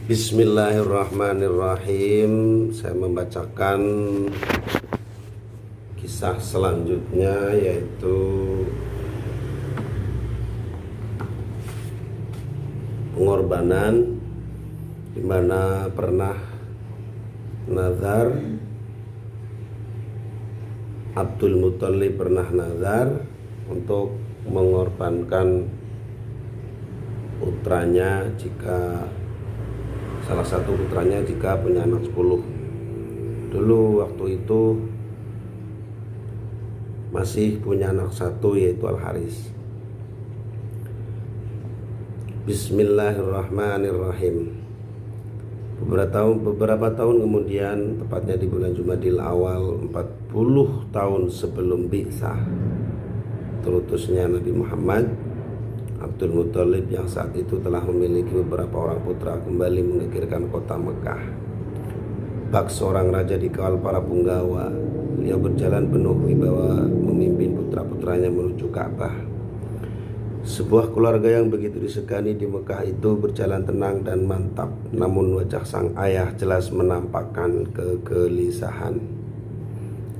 Bismillahirrahmanirrahim. Saya membacakan kisah selanjutnya, yaitu pengorbanan, di mana pernah nazar, Abdul Muthalib pernah nazar untuk mengorbankan putranya salah satu putranya jika punya anak 10. Dulu waktu itu masih punya anak satu, yaitu Al-Haris. Bismillahirrahmanirrahim. Beberapa tahun kemudian, tepatnya di bulan Jumadil Awal, 40 tahun sebelum Bi'tsah, terutusnya Nabi Muhammad, Abdul Muthalib yang saat itu telah memiliki beberapa orang putra kembali menggegirkan kota Mekah. Bak seorang raja dikawal para punggawa. Beliau berjalan penuh wibawa memimpin putra-putranya menuju Ka'bah. Sebuah keluarga yang begitu disegani di Mekah itu berjalan tenang dan mantap, namun wajah sang ayah jelas menampakkan kegelisahan.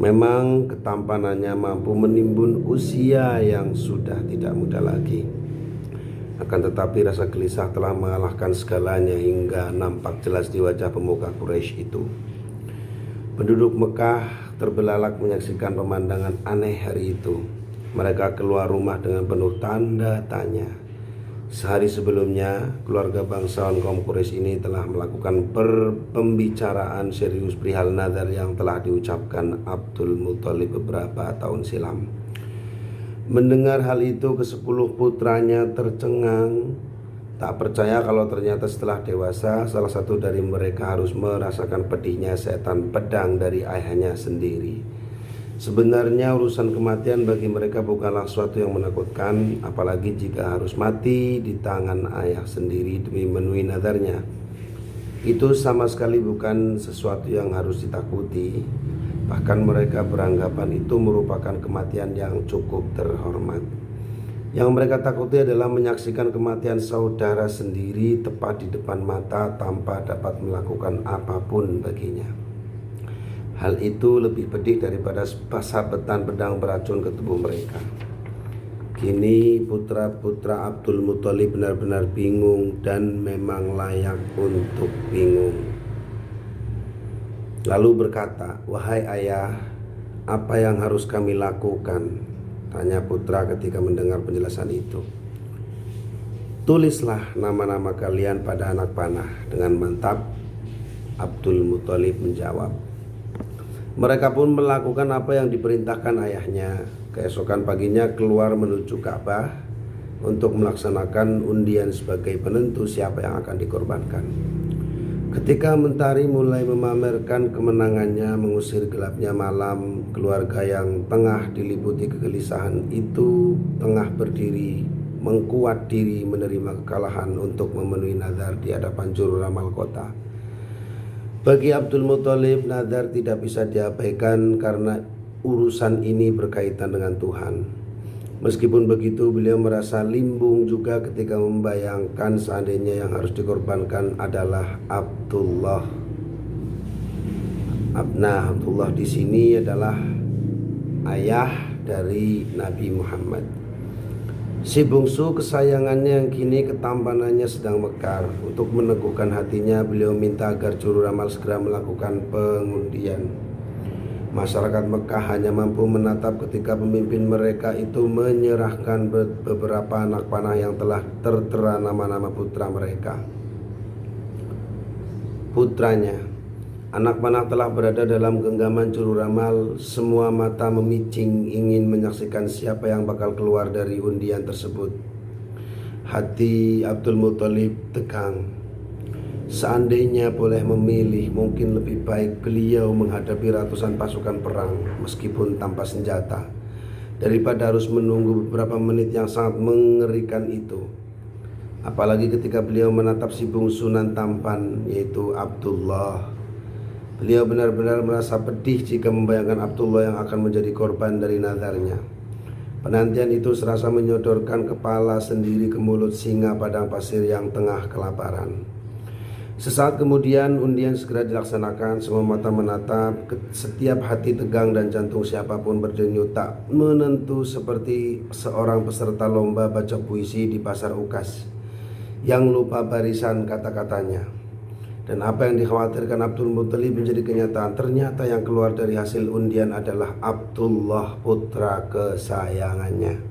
Memang ketampanannya mampu menimbun usia yang sudah tidak muda lagi. Akan tetapi rasa gelisah telah mengalahkan segalanya hingga nampak jelas di wajah pemuka Quraisy itu. Penduduk Mekah terbelalak menyaksikan pemandangan aneh hari itu. Mereka keluar rumah dengan penuh tanda tanya. Sehari sebelumnya, keluarga bangsawan kaum Quraisy ini telah melakukan pembicaraan serius perihal nazar yang telah diucapkan Abdul Muthalib beberapa tahun silam. Mendengar hal itu, ke-10 putranya tercengang, tak percaya kalau ternyata setelah dewasa salah satu dari mereka harus merasakan pedihnya setan pedang dari ayahnya sendiri. Sebenarnya urusan kematian bagi mereka bukanlah sesuatu yang menakutkan, apalagi jika harus mati di tangan ayah sendiri demi memenuhi nazarnya. Itu sama sekali bukan sesuatu yang harus ditakuti. Bahkan mereka beranggapan itu merupakan kematian yang cukup terhormat. Yang mereka takuti adalah menyaksikan kematian saudara sendiri tepat di depan mata tanpa dapat melakukan apapun baginya. Hal itu lebih pedih daripada sabetan pedang beracun ke tubuh mereka. Kini putra-putra Abdul Muthalib benar-benar bingung dan memang layak untuk bingung. Lalu berkata, "Wahai ayah, apa yang harus kami lakukan?" tanya putra ketika mendengar penjelasan itu. "Tulislah nama-nama kalian pada anak panah." Dengan mantap Abdul Muthalib menjawab. Mereka pun melakukan apa yang diperintahkan ayahnya. Keesokan paginya keluar menuju Ka'bah untuk melaksanakan undian sebagai penentu siapa yang akan dikorbankan. Ketika mentari mulai memamerkan kemenangannya mengusir gelapnya malam, keluarga yang tengah diliputi kegelisahan itu tengah berdiri mengkuat diri menerima kekalahan untuk memenuhi nazar di hadapan juru ramal kota. Bagi Abdul Muthalib, nazar tidak bisa diabaikan karena urusan ini berkaitan dengan Tuhan. Meskipun begitu, beliau merasa limbung juga ketika membayangkan seandainya yang harus dikorbankan adalah Abdullah. Abdullah di sini adalah ayah dari Nabi Muhammad. Si bungsu kesayangannya yang kini ketampanannya sedang mekar. Untuk meneguhkan hatinya, beliau minta agar juru ramal segera melakukan pengundian. Masyarakat Mekah hanya mampu menatap ketika pemimpin mereka itu menyerahkan beberapa anak panah yang telah tertera nama-nama putranya. Anak panah telah berada dalam genggaman juru ramal. Semua mata memicing ingin menyaksikan siapa yang bakal keluar dari undian tersebut. Hati Abdul Muthalib tegang. Seandainya boleh memilih, mungkin lebih baik beliau menghadapi ratusan pasukan perang meskipun tanpa senjata, daripada harus menunggu beberapa menit yang sangat mengerikan itu. Apalagi ketika beliau menatap si bungsu nan tampan, yaitu Abdullah. Beliau benar-benar merasa pedih jika membayangkan Abdullah yang akan menjadi korban dari nazarnya. Penantian itu serasa menyodorkan kepala sendiri ke mulut singa padang pasir yang tengah kelaparan. Sesaat kemudian undian segera dilaksanakan. Semua mata menatap, setiap hati tegang dan jantung siapapun berdenyut tak menentu seperti seorang peserta lomba baca puisi di pasar ukas yang lupa barisan kata-katanya. Dan apa yang dikhawatirkan Abdul Muthalib menjadi kenyataan. Ternyata yang keluar dari hasil undian adalah Abdullah, putra kesayangannya.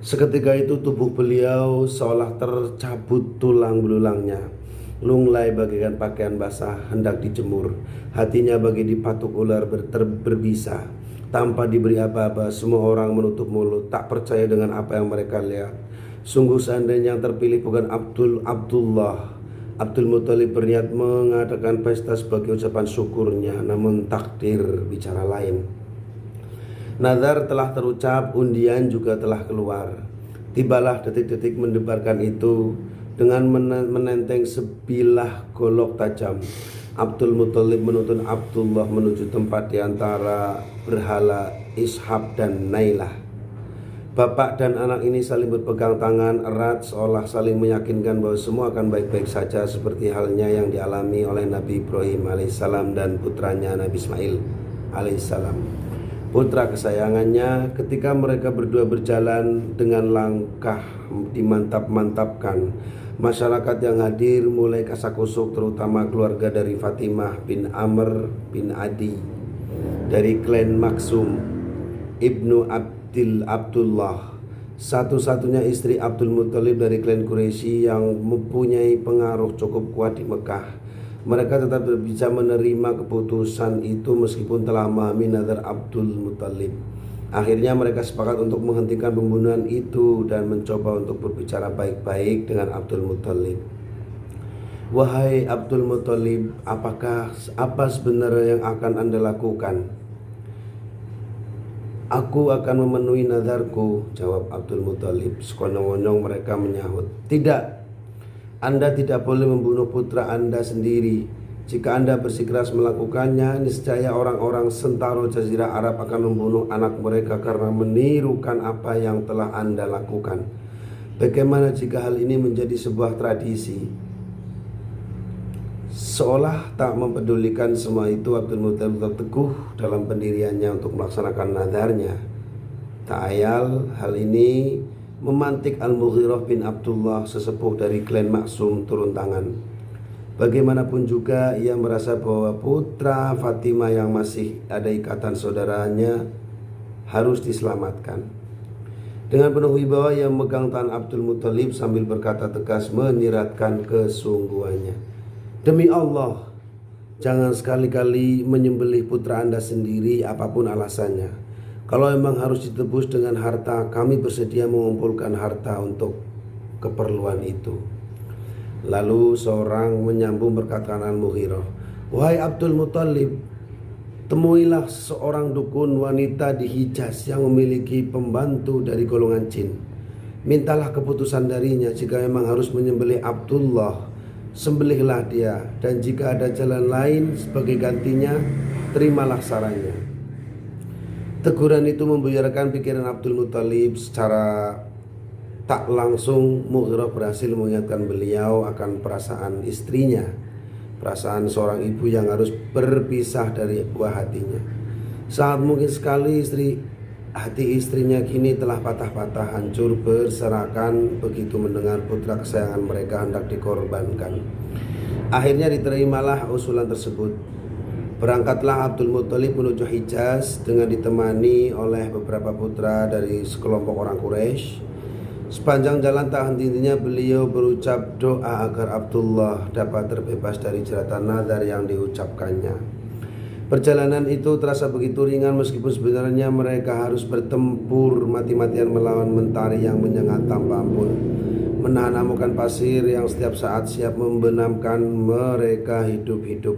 Seketika itu tubuh beliau seolah tercabut tulang belulangnya. Lunglai bagaikan pakaian basah hendak dijemur. Hatinya bagi dipatuk ular berbisa. Tanpa diberi apa-apa, semua orang menutup mulut, tak percaya dengan apa yang mereka lihat. Sungguh seandainya yang terpilih bukan Abdullah, Abdul Muthalib berniat mengadakan pesta sebagai ucapan syukurnya, namun takdir bicara lain. Nazar telah terucap, undian juga telah keluar. Tibalah detik-detik mendebarkan itu. Dengan menenteng sebilah golok tajam, Abdul Muthalib menuntun Abdullah menuju tempat di antara berhala Ishab dan Nailah. Bapak dan anak ini saling berpegang tangan erat seolah saling meyakinkan bahwa semua akan baik-baik saja, seperti halnya yang dialami oleh Nabi Ibrahim alaihissalam dan putranya Nabi Ismail alaihissalam, putra kesayangannya. Ketika mereka berdua berjalan dengan langkah dimantap-mantapkan, masyarakat yang hadir mulai kasakusuk, terutama keluarga dari Fatimah bin Amr bin Adi dari klan Maksum ibnu Abdullah, satu-satunya istri Abdul Muthalib dari klan Quraisy yang mempunyai pengaruh cukup kuat di Mekah. Mereka tetap bisa menerima keputusan itu meskipun telah memahami nazar Abdul Muthalib. Akhirnya mereka sepakat untuk menghentikan pembunuhan itu dan mencoba untuk berbicara baik-baik dengan Abdul Muthalib. Wahai Abdul Muthalib, apa sebenarnya yang akan Anda lakukan? Aku akan memenuhi nazarku, jawab Abdul Muthalib. Sekonyong-konyong mereka menyahut, tidak, Anda tidak boleh membunuh putra Anda sendiri. Jika Anda bersikeras melakukannya, niscaya orang-orang Sentaro Jazirah Arab akan membunuh anak mereka karena menirukan apa yang telah Anda lakukan. Bagaimana jika hal ini menjadi sebuah tradisi? Seolah tak mempedulikan semua itu, Abdul Muthalib tetap teguh dalam pendiriannya untuk melaksanakan nazarnya. Tak ayal hal ini memantik Al-Mughirah bin Abdullah, sesepuh dari klan Maksum, turun tangan. Bagaimanapun juga ia merasa bahwa putra Fatimah yang masih ada ikatan saudaranya harus diselamatkan. Dengan penuh wibawa ia memegang tangan Abdul Muthalib sambil berkata tegas menyiratkan kesungguhannya, demi Allah, jangan sekali-kali menyembelih putra Anda sendiri apapun alasannya. Kalau memang harus ditebus dengan harta, kami bersedia mengumpulkan harta untuk keperluan itu. Lalu seorang menyambung berkata Al-Mughirah, wahai Abdul Muthalib, temuilah seorang dukun wanita di Hijaz yang memiliki pembantu dari golongan jin. Mintalah keputusan darinya. Jika memang harus menyembelih Abdullah, sembelihlah dia, dan jika ada jalan lain sebagai gantinya, terimalah sarannya. Teguran itu membuyarkan pikiran Abdul Muthalib. Secara tak langsung Mughirah berhasil mengingatkan beliau akan perasaan istrinya, perasaan seorang ibu yang harus berpisah dari buah hatinya. Sangat mungkin sekali hati istrinya kini telah patah-patah, hancur berserakan begitu mendengar putra kesayangan mereka hendak dikorbankan. Akhirnya diterimalah usulan tersebut. Berangkatlah Abdul Muthalib menuju Hijaz dengan ditemani oleh beberapa putra dari sekelompok orang Quraisy. Sepanjang jalan tak henti-hentinya beliau berucap doa agar Abdullah dapat terbebas dari jeratan nazar yang diucapkannya. Perjalanan itu terasa begitu ringan meskipun sebenarnya mereka harus bertempur mati-matian melawan mentari yang menyengat tanpa ampun, menahan amukan pasir yang setiap saat siap membenamkan mereka hidup-hidup.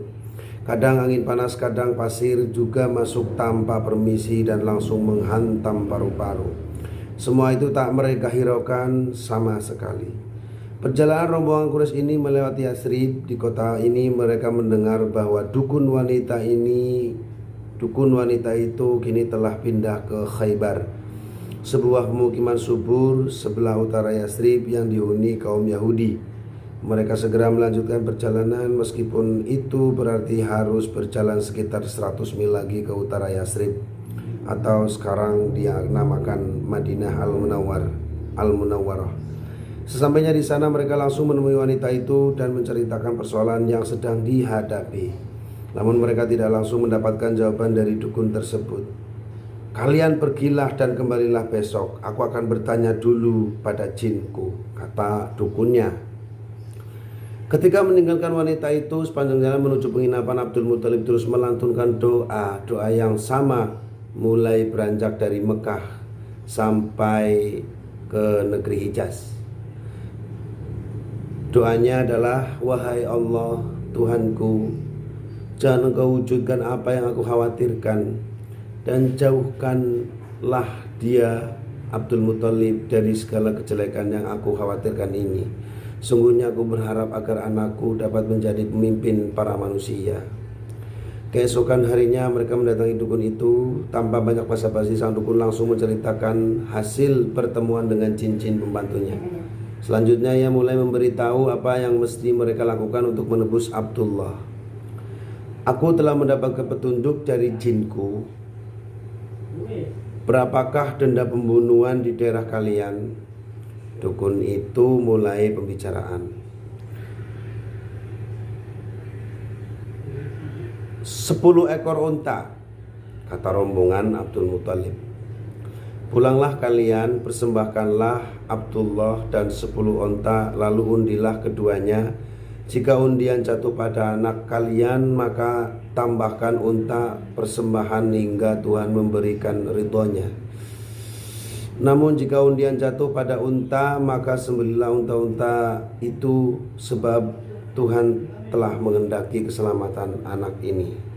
Kadang angin panas, kadang pasir juga masuk tanpa permisi dan langsung menghantam paru-paru. Semua itu tak mereka hiraukan sama sekali. Perjalanan rombongan Quraisy ini melewati Yathrib. Di kota ini mereka mendengar bahwa dukun wanita itu kini telah pindah ke Khaybar, sebuah pemukiman subur sebelah utara Yathrib yang dihuni kaum Yahudi. Mereka segera melanjutkan perjalanan, meskipun itu berarti harus berjalan sekitar 100 mil lagi ke utara Yasrib, atau sekarang dia namakan Madinah Al-Munawwarah. Sesampainya di sana, mereka langsung menemui wanita itu dan menceritakan persoalan yang sedang dihadapi. Namun mereka tidak langsung mendapatkan jawaban dari dukun tersebut. "Kalian pergilah dan kembalilah besok. Aku akan bertanya dulu pada jinku," kata dukunnya. Ketika meninggalkan wanita itu, sepanjang jalan menuju penginapan, Abdul Muthalib terus melantunkan doa yang sama, mulai beranjak dari Mekah sampai ke negeri Hijaz. Doanya adalah, "Wahai Allah, Tuhanku, jangan Engkau wujudkan apa yang aku khawatirkan, dan jauhkanlah dia, Abdul Muthalib, dari segala kejelekan yang aku khawatirkan ini. Sungguhnya aku berharap agar anakku dapat menjadi pemimpin para manusia." Keesokan harinya mereka mendatangi dukun itu. Tanpa banyak basa-basi, sang dukun langsung menceritakan hasil pertemuan dengan jin-jin pembantunya. Selanjutnya ia mulai memberitahu apa yang mesti mereka lakukan untuk menebus Abdullah. "Aku telah mendapatkan petunjuk dari jinku. Berapakah denda pembunuhan di daerah kalian?" Dukun itu mulai pembicaraan. 10 ekor unta, kata rombongan Abdul Muthalib. "Pulanglah kalian, persembahkanlah Abdullah dan 10 unta, lalu undilah keduanya. Jika undian jatuh pada anak kalian, maka tambahkan unta persembahan hingga Tuhan memberikan ridhonya. Namun jika undian jatuh pada unta, maka sembelihlah unta-unta itu, sebab Tuhan telah menghendaki keselamatan anak ini."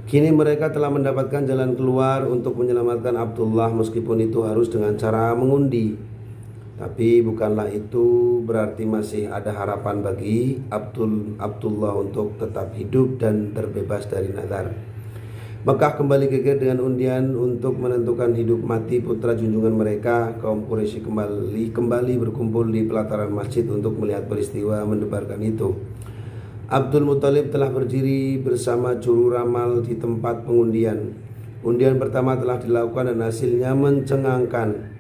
Kini mereka telah mendapatkan jalan keluar untuk menyelamatkan Abdullah, meskipun itu harus dengan cara mengundi. Tapi bukanlah itu berarti masih ada harapan bagi Abdullah untuk tetap hidup dan terbebas dari nazar. Mekah kembali geger dengan undian untuk menentukan hidup mati putra junjungan mereka. Kaum Quraisy kembali berkumpul di pelataran masjid untuk melihat peristiwa mendebarkan itu. Abdul Muthalib telah berdiri bersama juru ramal di tempat pengundian. Undian pertama telah dilakukan dan hasilnya mencengangkan.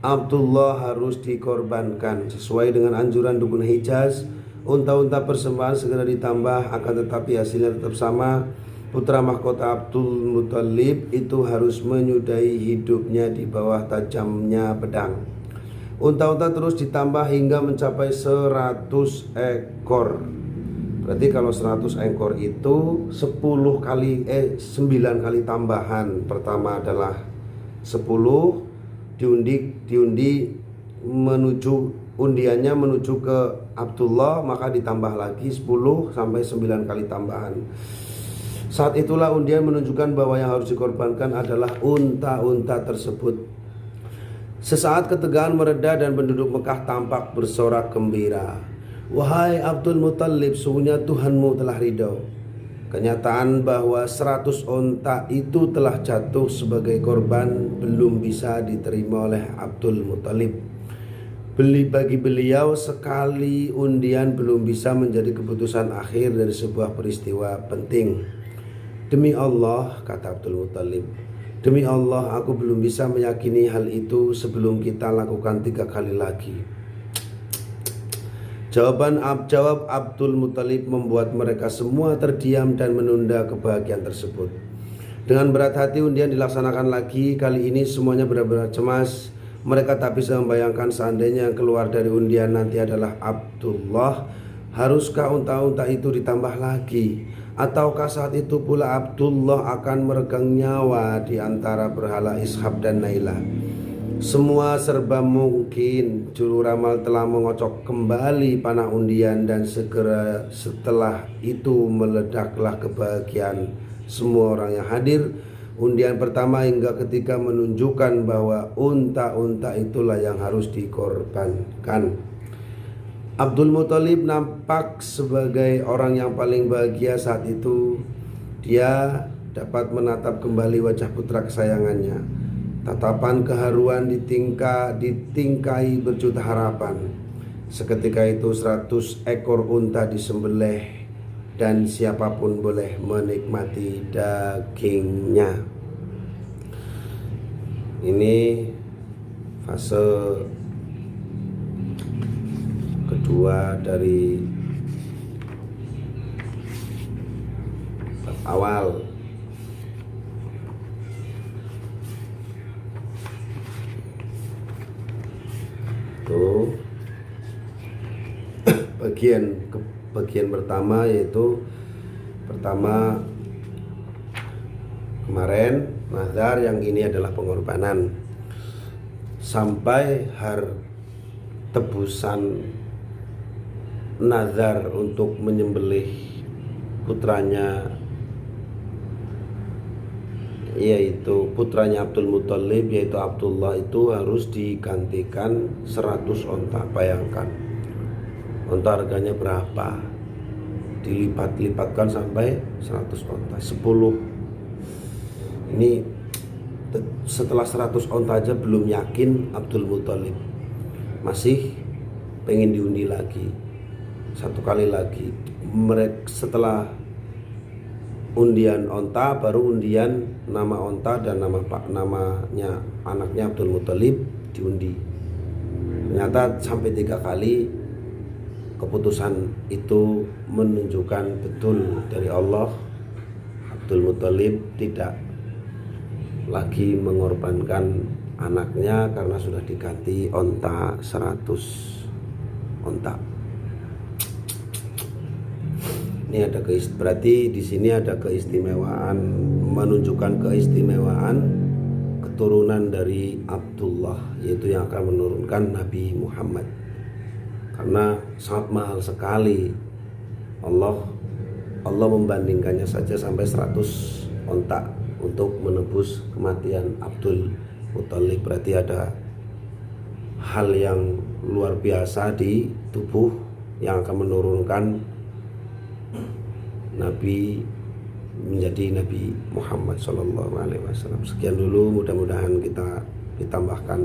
Abdullah harus dikorbankan sesuai dengan anjuran dukun Hijaz. Unta-unta persembahan segera ditambah, akan tetapi hasilnya tetap sama. Putra mahkota Abdul Muthalib itu harus menyudahi hidupnya di bawah tajamnya pedang. Unta-unta terus ditambah hingga mencapai 100 ekor. Berarti kalau 100 ekor itu 9 kali tambahan. Pertama adalah 10, diundi menuju undiannya menuju ke Abdullah, maka ditambah lagi 10 sampai 9 kali tambahan. Saat itulah undian menunjukkan bahwa yang harus dikorbankan adalah unta-unta tersebut. Sesaat ketegangan mereda dan penduduk Mekah tampak bersorak gembira. "Wahai Abdul Muthalib, sungguhnya Tuhanmu telah ridho." Kenyataan bahwa 100 unta itu telah jatuh sebagai korban belum bisa diterima oleh Abdul Muthalib. Bagi beliau, sekali undian belum bisa menjadi keputusan akhir dari sebuah peristiwa penting. "Demi Allah," kata Abdul Muthalib, "demi Allah, aku belum bisa meyakini hal itu sebelum kita lakukan 3 kali lagi." Jawab Abdul Muthalib membuat mereka semua terdiam dan menunda kebahagiaan tersebut. Dengan berat hati undian dilaksanakan lagi. Kali ini semuanya benar-benar cemas. Mereka tak bisa membayangkan seandainya yang keluar dari undian nanti adalah Abdullah. Haruskah unta-unta itu ditambah lagi? Ataukah saat itu pula Abdullah akan meregang nyawa di antara berhala Ishab dan Nailah? Semua serba mungkin. Juru ramal telah mengocok kembali panah undian, dan segera setelah itu meledaklah kebahagiaan semua orang yang hadir. Undian pertama hingga ketika menunjukkan bahwa unta-unta itulah yang harus dikorbankan. Abdul Muthalib nampak sebagai orang yang paling bahagia saat itu. Dia dapat menatap kembali wajah putra kesayangannya. Tatapan keharuan ditingkai berjuta harapan. Seketika itu 100 ekor unta disembelih dan siapapun boleh menikmati dagingnya. Ini fase kedua dari bab awal. Itu bagian pertama, yaitu pertama kemarin nazar, yang ini adalah pengorbanan sampai tebusan nazar untuk menyembelih putranya, yaitu putranya Abdul Muthalib, yaitu Abdullah, itu harus digantikan 100 onta. Bayangkan onta harganya berapa, dilipat-lipatkan sampai 100 onta, 10. Ini setelah 100 onta aja belum yakin Abdul Muthalib, masih pengen diundi lagi, satu kali lagi. Mereka setelah undian onta, baru undian nama onta dan namanya anaknya Abdul Muthalib diundi. Ternyata sampai 3 kali keputusan itu menunjukkan betul dari Allah. Abdul Muthalib tidak lagi mengorbankan anaknya karena sudah diganti onta 100 onta. Ini ada berarti di sini ada keistimewaan, menunjukkan keistimewaan keturunan dari Abdullah, yaitu yang akan menurunkan Nabi Muhammad. Karena sangat mahal sekali. Allah membandingkannya saja sampai 100 onta untuk menebus kematian Abdul Muthalib. Berarti ada hal yang luar biasa di tubuh yang akan menurunkan Nabi menjadi Nabi Muhammad SAW. Sekian dulu, mudah-mudahan kita ditambahkan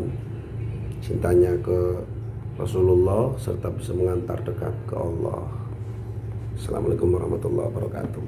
cintanya ke Rasulullah serta bisa mengantar dekat ke Allah. Assalamualaikum warahmatullahi wabarakatuh.